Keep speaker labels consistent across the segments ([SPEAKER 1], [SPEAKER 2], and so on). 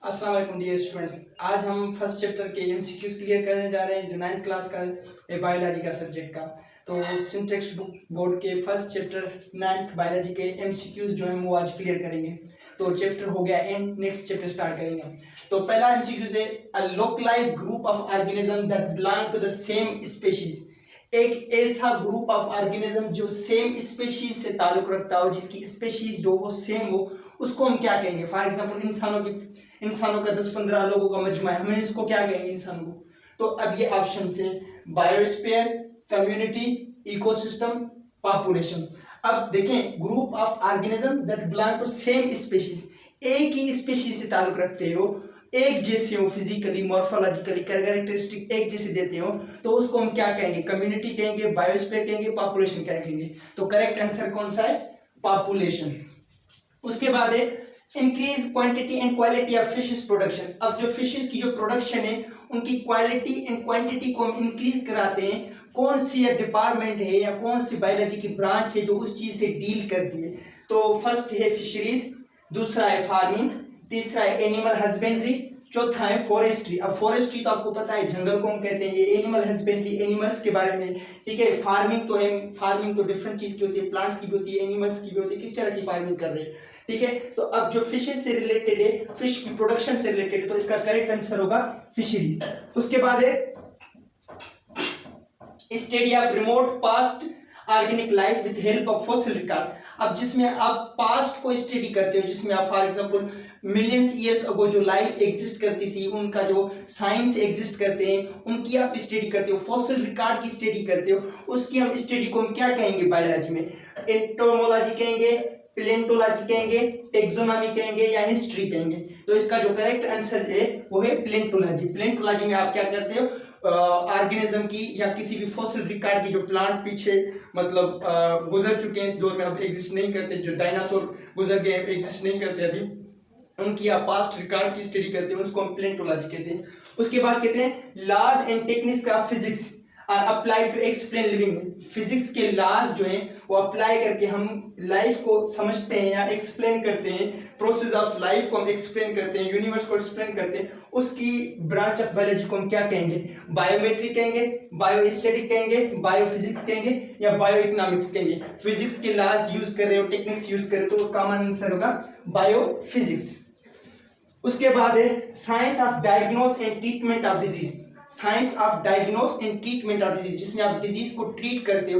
[SPEAKER 1] अस्सलाम वालेकुम dear students. आज हम फर्स्ट चैप्टर के एमसीक्यूज क्लियर करने जा रहे हैं जो 9th क्लास का है बायोलॉजी का सब्जेक्ट का। तो सिंटेक्स बुक बोर्ड के फर्स्ट चैप्टर 9th बायोलॉजी के एमसीक्यूज जो हैं वो आज क्लियर करेंगे। तो चैप्टर हो गया एंड, नेक्स्ट चैप्टर स्टार्ट करेंगे। तो पहला एमसीक्यूज है a localized group of organism that belong to the same species. एक ऐसा ग्रुप ऑफ ऑर्गेनिज्म जो सेम स्पीशीज से ताल्लुक रखता हो, जिनकी स्पीशीज जो वो सेम हो, उसको हम क्या कहेंगे। फॉर एग्जांपल इंसानों का 10-15 लोगों का मजमा है, हमें इसको क्या कहेंगे इंसानों को। तो अब ये ऑप्शन से बायोस्फीयर, कम्युनिटी, इकोसिस्टम, पॉपुलेशन। अब देखें group of organism that belong to same species, एक ही स्पीशीज से ताल्लुक रखते हो, एक जैसे हो, फिजिकली मॉर्फोलॉजिकली कैरेक्टरिस्टिक एक जैसे देते हो, तो उसको हम क्या कहेंगे, कम्युनिटी कहेंगे, बायोस्फीयर कहेंगे, पॉपुलेशन क्या कहेंगे। तो करेक्ट आंसर कौन सा है, पॉपुलेशन। उसके बाद है increase quantity and quality of fishes production. अब जो फिशेस की जो प्रोडक्शन है उनकी क्वालिटी एंड क्वांटिटी को हम इंक्रीज कराते हैं। कौन सी डिपार्टमेंट है या कौन सी बायोलॉजी की ब्रांच है जो उस चीज से डील करती है। तो फर्स्ट है फिशरीज, दूसरा है फार्मिंग, तीसरा है एनिमल हस्बेंड्री, चौथा है फॉरेस्ट्री। अब फॉरेस्ट्री तो आपको पता है जंगल को हम कहते हैं, ये एनिमल हस्बेंड्री एनिमल्स के बारे में, ठीक है। फार्मिंग तो डिफरेंट चीज की होती है, प्लांट्स की भी होती है, एनिमल्स की भी होती है, किस तरह की फार्मिंग कर रहे हैं, ठीक है। तो अब जो फिशेस से रिलेटेड है, फिश की प्रोडक्शन से रिलेटेड है, तो इसका करेक्ट आंसर होगा फिशरीज। उसके बाद है study of remote past organic life with help of fossil record. अब जिसमें आप पास्ट को स्टडी करते हो, जिसमें आप for example millions years ago जो लाइफ एग्जिस्ट करती थी, उनका जो साइंस एग्जिस्ट करते हैं, उनकी आप स्टडी करते हो, फॉसिल रिकॉर्ड की स्टडी करते हो, उसकी हम स्टडी को हम क्या कहेंगे बायोलॉजी में, एंटोमोलॉजी कहेंगे, प्लेंटोलॉजी कहेंगे, टेक्सोनॉमी कहेंगे या हिस्ट्री कहेंगे। तो इसका जो करेक्ट आंसर है वो है प्लेंटोलॉजी। प्लेंटोलॉजी में आप क्या करते हो, ऑर्गेनिज्म की या किसी भी फॉसिल रिकॉर्ड की जो प्लांट पीछे मतलब गुजर चुके हैं, इस दौर में अब एग्जिस्ट नहीं करते, जो डायनासोर गुजर गए एग्जिस्ट नहीं करते अभी, उनकी आप पास्ट रिकॉर्ड की स्टडी करते हैं, उसको हम प्लेंटोलॉजी कहते हैं। उसके बाद कहते हैं laws and techniques of physics are applied to explain living. Physics के लॉज जो हैं वो अप्लाई करके हम लाइफ को समझते हैं या एक्सप्लेन करते हैं, प्रोसेस ऑफ लाइफ को हम एक्सप्लेन करते हैं, यूनिवर्स को एक्सप्लेन करते हैं। उसकी ब्रांच ऑफ बायोलॉजी को हम क्या कहेंगे, बायोमेट्री कहेंगे, बायोस्टैटिक कहेंगे, बायोफिजिक्स कहेंगे या बायोइकोनॉमिक्स कहेंगे। फिजिक्स के लॉज यूज कर रहे हो, टेक्निक्स यूज कर रहे हो, तो कॉमन आंसर होगा बायोफिजिक्स। उसके बाद है science of diagnose and treatment of disease. Science of diagnose and treatment of disease, जिसमें आप डिजीज को ट्रीट करते हो।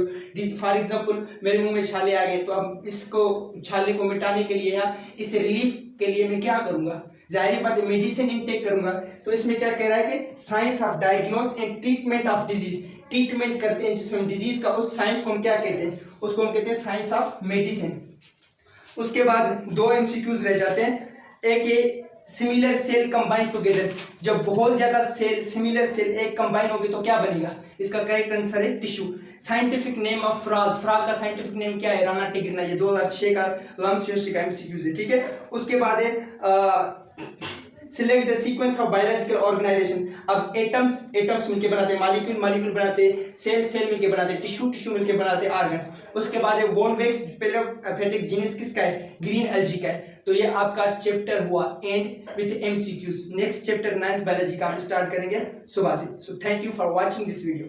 [SPEAKER 1] फॉर एग्जांपल मेरे मुंह में छाले आ गए, तो अब इसको छाले को मिटाने के लिए या इसे रिलीफ के लिए मैं क्या करूंगा, जाहिर बात है मेडिसिन इनटेक करूंगा। तो इसमें क्या कह रहा है कि science of diagnose and treatment of disease, treatment करते हैं जिसमें डिजीज का, उस साइंस को हम क्या कहते हैं, उसको हम कहते हैं साइंस ऑफ मेडिसिन। उसके बाद दो एमसीक्यूज रह जाते हैं। एक ये सिमिलर सेल कंबाइन टुगेदर, जब बहुत ज्यादा सेल सिमिलर सेल एक कंबाइन होगी तो क्या बनेगा, इसका करेक्ट आंसर है tissue. Scientific name of frog, frog का साइंटिफिक नेम क्या है, राना टिग्रिना। ये 2006 का लम्स यूनिवर्सिटी का एमसीक्यूज है, ठीक है। उसके बाद है select the sequence of biological organization. अब एटम्स मिलके बनाते हैं मॉलिक्यूल बनाते हैं, सेल मिलके बनाते हैं, टिश्यू मिलके बनाते हैं ऑर्गन्स। उसके बाद है वोनवेक्स पेलोफेटिक जीनस किसका है, ग्रीन एल्गी का है। तो ये आपका चैप्टर हुआ and with MCQs. Next chapter 9th biology का हम स्टार्ट करेंगे सुबह से। So thank you for watching this video.